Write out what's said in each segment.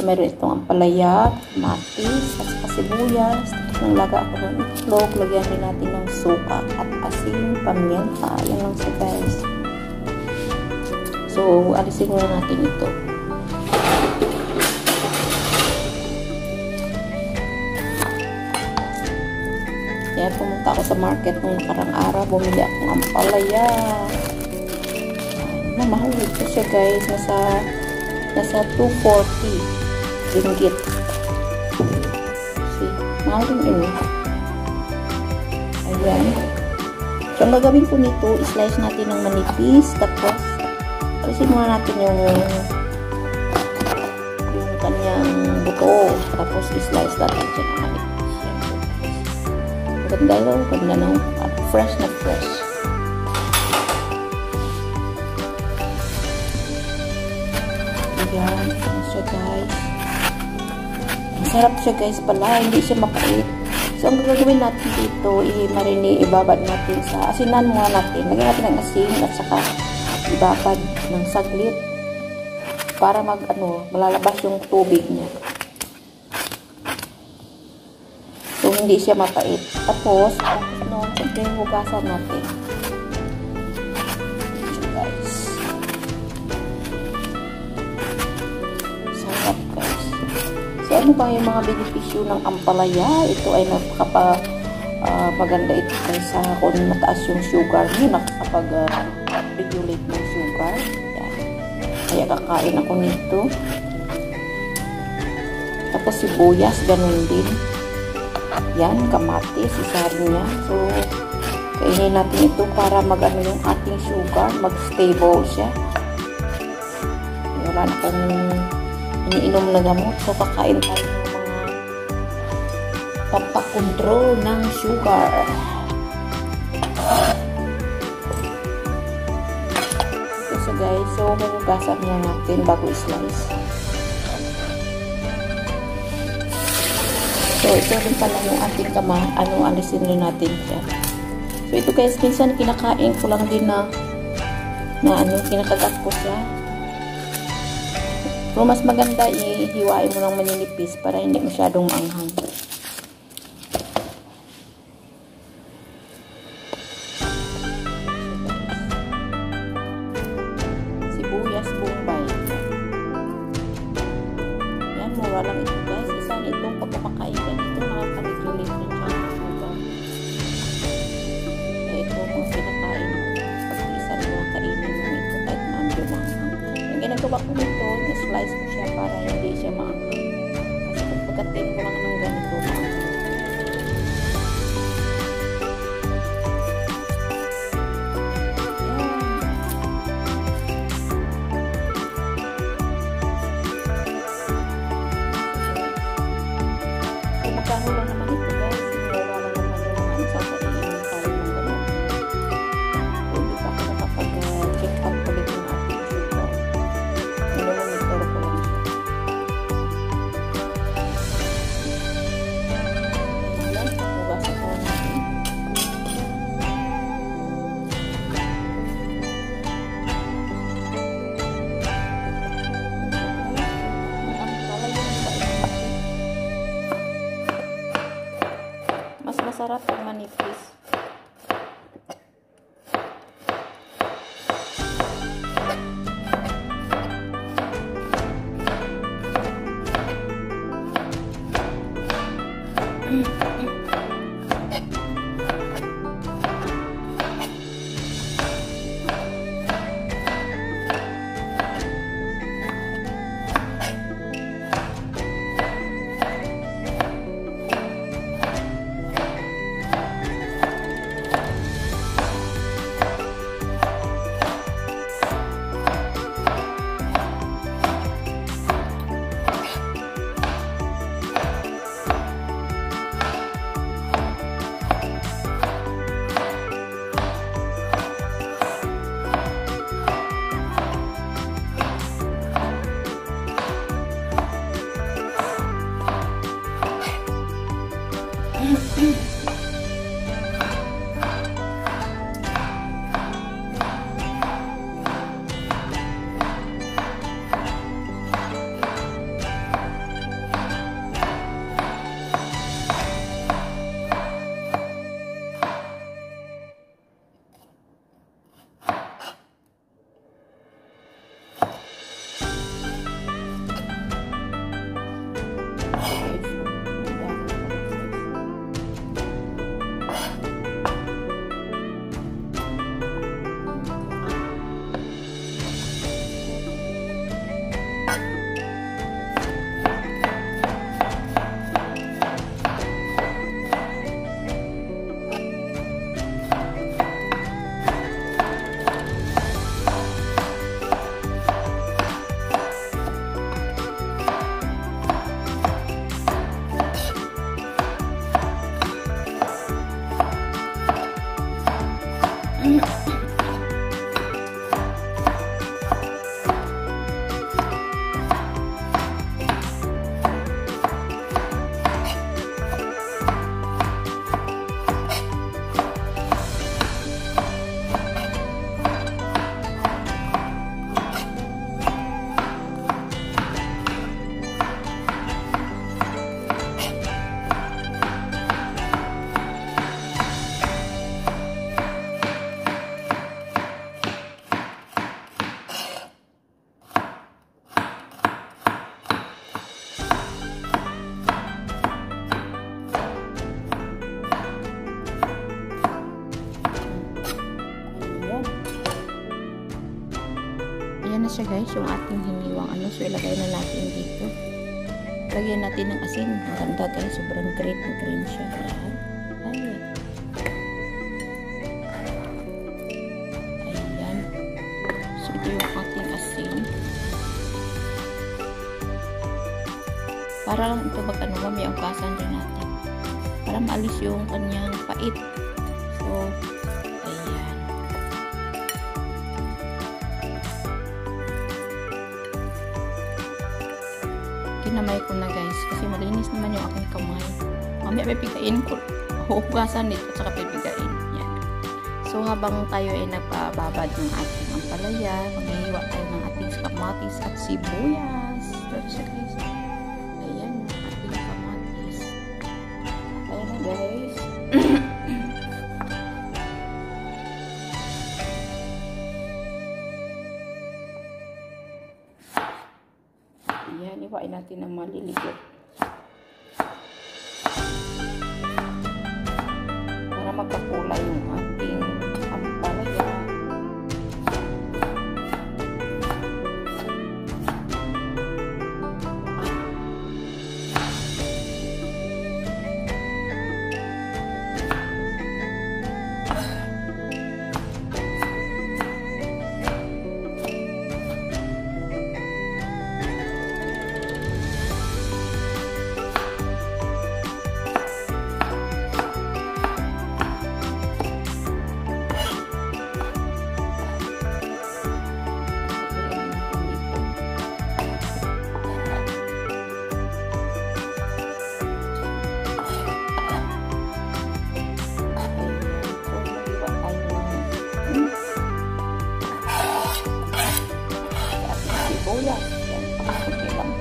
meron itong ampalaya, kamatis, at saka sibuyas. Tapos nanglaga ako ng itlog. Lagyan din natin ng suka at asin, pamienta. Yan lang siya guys. So, alisin muna natin ito. Yan, pumunta ako sa market nung nakarang araw. Bumili akong ampalaya. Mahal ito siya guys. Nasa 240 ringgit. See, mahal din ini. Ayan. So, ang gagawin ko nito, islice natin ng manipis. Tapos, alisin muna natin yung kanyang buto. Tapos, islice natin siya ng manipis. Ganda daw, ganda ng fresh na fresh. Ayan, ano siya guys. Masarap siya guys pala, hindi siya mapait. So, ang gagawin natin dito, ibabad natin sa asinan muna natin. Lagyan natin ng asin at saka ibabad ng saglit para malalabas yung tubig niya. So, hindi siya mapait. Tapos siyempre hugasan natin. So, guys. Sarap, guys. So, ano ba yung mga benepisyo ng ampalaya? Ito ay maganda ito kaysa kung mataas yung sugar niyo, nakakapag-regulate ng sugar. Yan. Kaya kakain ako nito. Tapos sibuyas, ganun din. Yan, kamatis, isarin niya. So, kainin natin ito para mag-ano yung ating sugar, mag-stable siya. Wala na akong iniinom na gamot. So, kakain tayo ng mga pampakontrol ng sugar. So, guys, so, hugasan niya natin bago i-slice. So, ito rin pala yung ating alisin rin natin siya. So, ito guys, minsan kinakain ko lang din na kinakagat ko siya. Pero mas maganda, ihiwain mo ng maninipis para hindi masyadong anghang. Sibuyas, bombay. Yan, mura lang ito guys. Isa nitong pagpapakain ka nito, nakaka-regulate rin siya ng sugar. Kaya ito kung pinakain mo. Pag isa rin mga kainin mo ito kahit maambil maanghang. Yung ginagawa ko nito, na-slice ko siya para hindi siya maanghang. Kasi kung pagkatin ko lang ng ganito, maanghang. Magkano lang naman ito guys, wala lang naman yung mga sasabihin tayo ng gano'n. So, hindi pa ako nakapag-check up ulit ng ating sugar. Monitor ko lang siya. Ayan, hugasan ko natin. Mas masarap ang manipis. guys yung ating hiniwang ano. So ilagay na natin dito. Lagyan natin ng asin. Ang ganda guys. Sobrang green na green siya. Ayan. Ayan. So ito yung ating asin. Para lang ito mag-ano, may ugasan din natin. Para maalis yung kanyang pait. So, ayan. Kinamay ko na guys kasi malinis naman yung aking kamay. Mamaya pipigain ko. Hugasan dito at saka pipigain. Yan. So habang tayo ay nagpababad ng ating ampalaya, maghihiwa tayo ng ating kamatis at sibuyas. So guys, ayan ating kamatis. Ayan na guys. Ayan, iwain natin ng maliligit. Para magkakulay yung ating ampalaya. Sibuyas. Yan, pakakunti lang.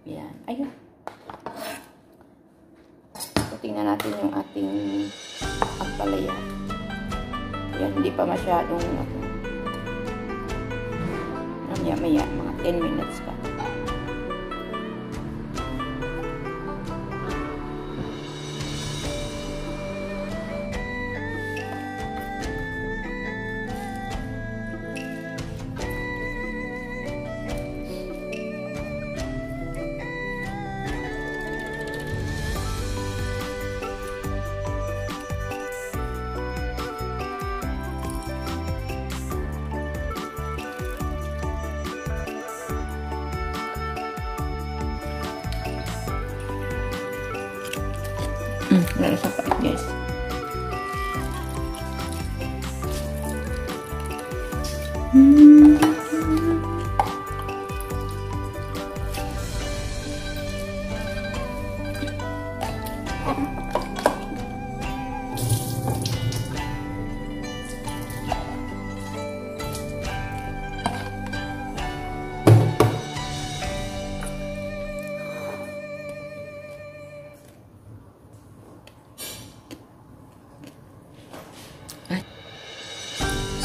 Yan. Ayun. So, tingnan natin yung ating ampalaya. Yan, hindi pa masyadong maya, mga 10 minutes pa. Lalo sa pait guys.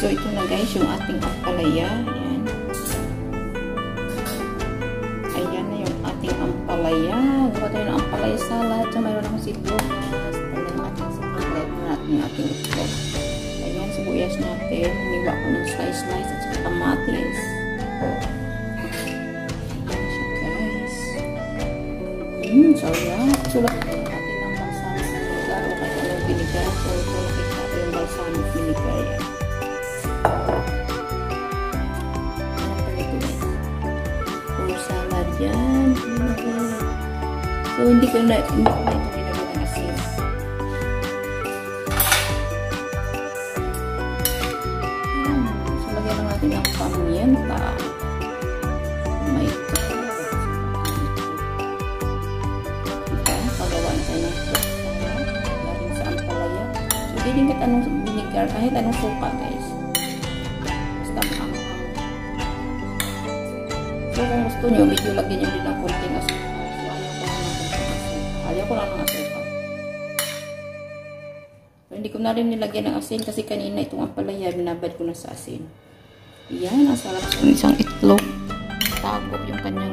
So ito na guys yung ating ampalaya. Ayan. Ayan na yung ating ampalaya. Gawa tayo ng ampalaya salad. Tsaka mayroon akong sibuyas. Ayan yung ating sibuyas. Natin yung ating itlog. Ayan, sibuyas natin. Hiniwa ko ng slice-slice at saka kamatis. Ayan siya guys. Sarap. Sulat natin ng balsamic vinegar o kahit anong vinegar. So, ito nakita ko yung balsamic vinegar. Ayan. Salad yan. So, hindi ko na ito nilagay ng asin. So, lagyan lang natin ang pamienta. May ito. Diba? Pagawa na tayo ng galing sa ampalaya. So, hindi din kahit anong vinegar, kahit anong suka guys. Basta ang so, kung gusto nyo, medyo lagyan nyo din ng konting asukal. So, ayaw ko lang ng asukal. So, hindi ko na rin nilagyan ng asin kasi kanina itong ampalaya, binabad ko na sa asin. Ayan, ang sarap sa isang itlog. Tagop yung kanyang